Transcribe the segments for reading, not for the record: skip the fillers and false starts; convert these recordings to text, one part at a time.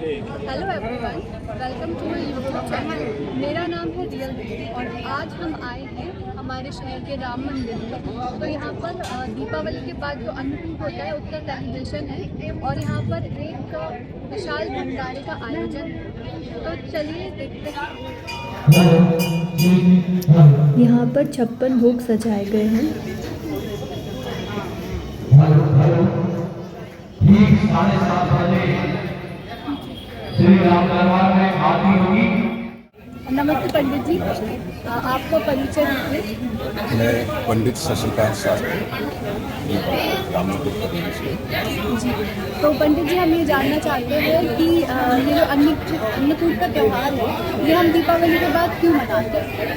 Hello everyone, welcome to my YouTube channel. मेरा नाम है रियल दीदी और आज हम आए हैं हमारे शहर के राम मंदिर में। तो यहाँ पर दीपावली के बाद जो अन्नकूट होता है उसका सेलिब्रेशन है और यहाँ पर एक विशाल भंडारे का आयोजन है। तो चलिए देखते हैं। यहाँ पर 56 भोग सजाए गए हैं। ठीक 7:30 बजे श्री राम दरबार में आरती होगी। नमस्ते पंडित जी, आपका परिचय दीजिए। मैं पंडित शशिकांत शास्त्री रामनगर से। जी, तो पंडित जी हम ये जानना चाहते हैं कि ये जो अन्नकूट का त्यौहार है ये हम दीपावली के बाद क्यों मनाते हैं?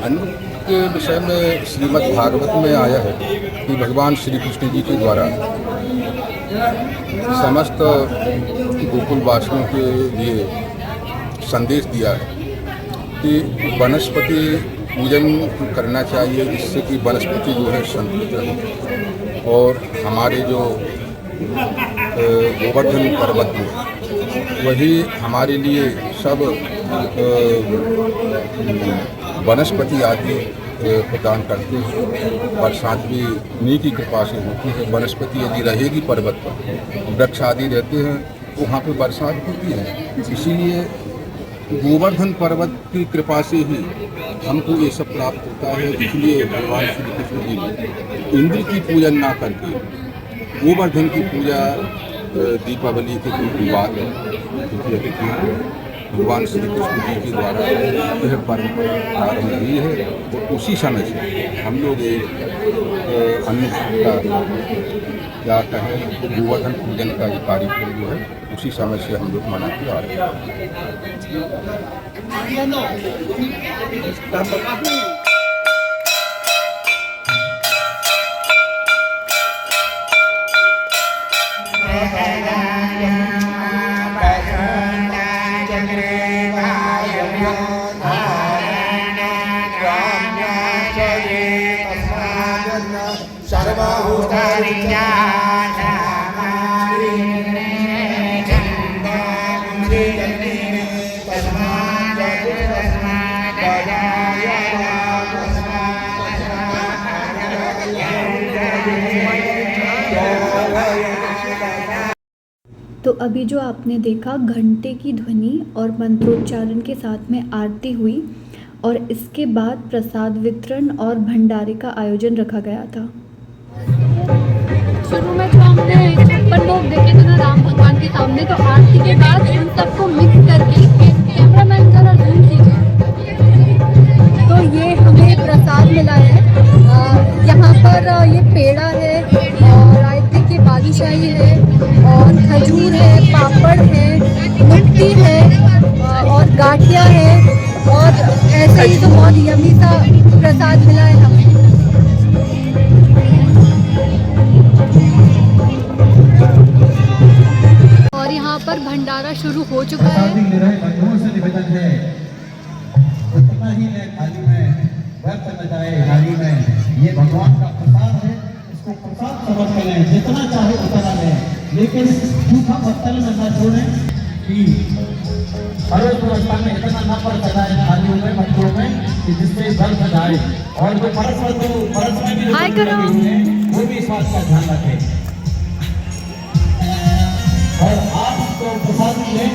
अन्न के विषय में श्रीमद् भागवत में आया है कि भगवान श्री कृष्ण जी के द्वारा समस्त गोकुलवासियों के लिए संदेश दिया है कि वनस्पति पूजन करना चाहिए, जिससे कि वनस्पति जो है संतुलित रहे। और हमारे जो गोवर्धन पर्वत में वही हमारे लिए सब वनस्पति आदि प्रदान करते हैं। बरसात भी उन्हीं की कृपा से होती है। वनस्पति यदि रहेगी पर्वत पर, वृक्ष आदि रहते हैं, तो वहाँ पे बरसात होती है। इसीलिए गोवर्धन पर्वत की कृपा से ही हमको ये सब प्राप्त होता है। इसलिए भगवान श्री कृष्ण जी ने इंद्र की पूजा ना करके गोवर्धन की पूजा दीपावली के दिन बाद भगवान श्री कृष्ण जी के द्वारा यह परंपरा प्रारंभ हुई है। तो उसी समय से हम लोग अन्न का क्या कहें गोवर्धन पूजन का ये कार्यक्रम जो है उसी समय से हम लोग मनाते आ रहे हैं। तो अभी जो आपने देखा घंटे की ध्वनि और मंत्रोच्चारण के साथ में आरती हुई और इसके बाद प्रसाद वितरण और भंडारे का आयोजन रखा गया था। शुरू में तो हमने 56 लोग देखे थे ना राम भगवान के सामने, तो आरती के बाद उन सबको मिक्स करके कैमरामैन जरा जूम कीजिए। तो ये हमें प्रसाद मिला है। यहाँ पर ये पेड़ा है और रायते की बालूशाही है और खजूर है, पापड़ है, मिट्टी है और गाठिया है और ऐसे ही तो बहुत यमी सा प्रसाद मिला है हमें। और यहाँ पर भंडारा शुरू हो चुका है। ये भगवान का प्रसाद है, इसको प्रसाद समझ के लें, जितना चाहे उतना लें, लेकिन झूठा पत्थर में न छोड़ें कि हर व्यवस्था में इतना न पड़ सका है थालियों में मटकों में कि जिससे बर्फ जाए। और जो परस में भी वो भी इस बात का ध्यान रखें। और आप तो प्रसाद लें,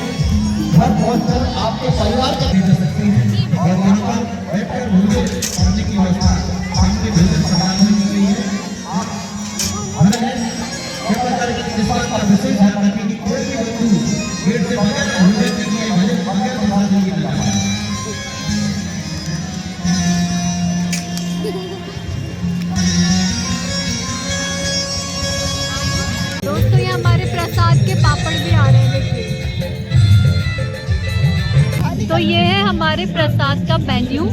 घर पहुंचकर आपके परिवार को दे सकते हैं। और वहाँ पर बैठकर भूले पढ़ने की व्यवस्था सामने भोजन समारोह के लिए आप कृपा करके इस बात का विशेष ध्यान रखें कि कोई भी वस्तु गेट से बगैर भूले के लिए बगैर प्रसाद नहीं मिला है। दोस्तों ये हमारे प्रसाद के पापड़ भी आ रहे हैं, देखिए। तो ये है हमारे प्रसाद का मेन्यू।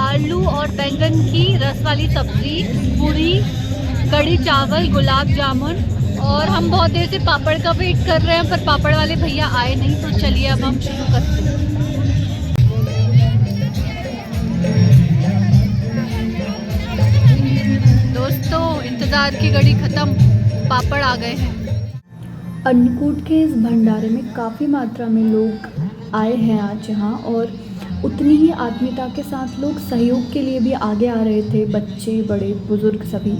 आलू और बैंगन की रस वाली सब्जी, पूरी, कढ़ी चावल, गुलाब जामुन। और हम बहुत देर से पापड़ का वेट कर रहे हैं पर पापड़ वाले भैया आए नहीं। तो चलिए अब हम शुरू करते हैं। दोस्तों इंतज़ार की घड़ी ख़त्म, पापड़ आ गए हैं। अन्नकूट के इस भंडारे में काफ़ी मात्रा में लोग आए हैं आज यहाँ, और उतनी ही आत्मीयता के साथ लोग सहयोग के लिए भी आगे आ रहे थे, बच्चे बड़े बुज़ुर्ग सभी।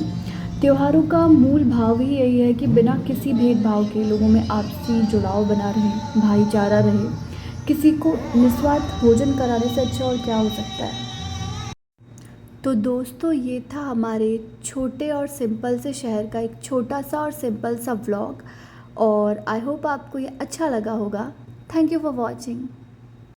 त्योहारों का मूल भाव ही यही है कि बिना किसी भेदभाव के लोगों में आपसी जुड़ाव बना रहे, भाईचारा रहे। किसी को निस्वार्थ भोजन कराने से अच्छा और क्या हो सकता है। तो दोस्तों, ये था हमारे छोटे और सिंपल से शहर का एक छोटा सा और सिंपल सा व्लॉग, और आई होप आपको ये अच्छा लगा होगा। Thank you for watching.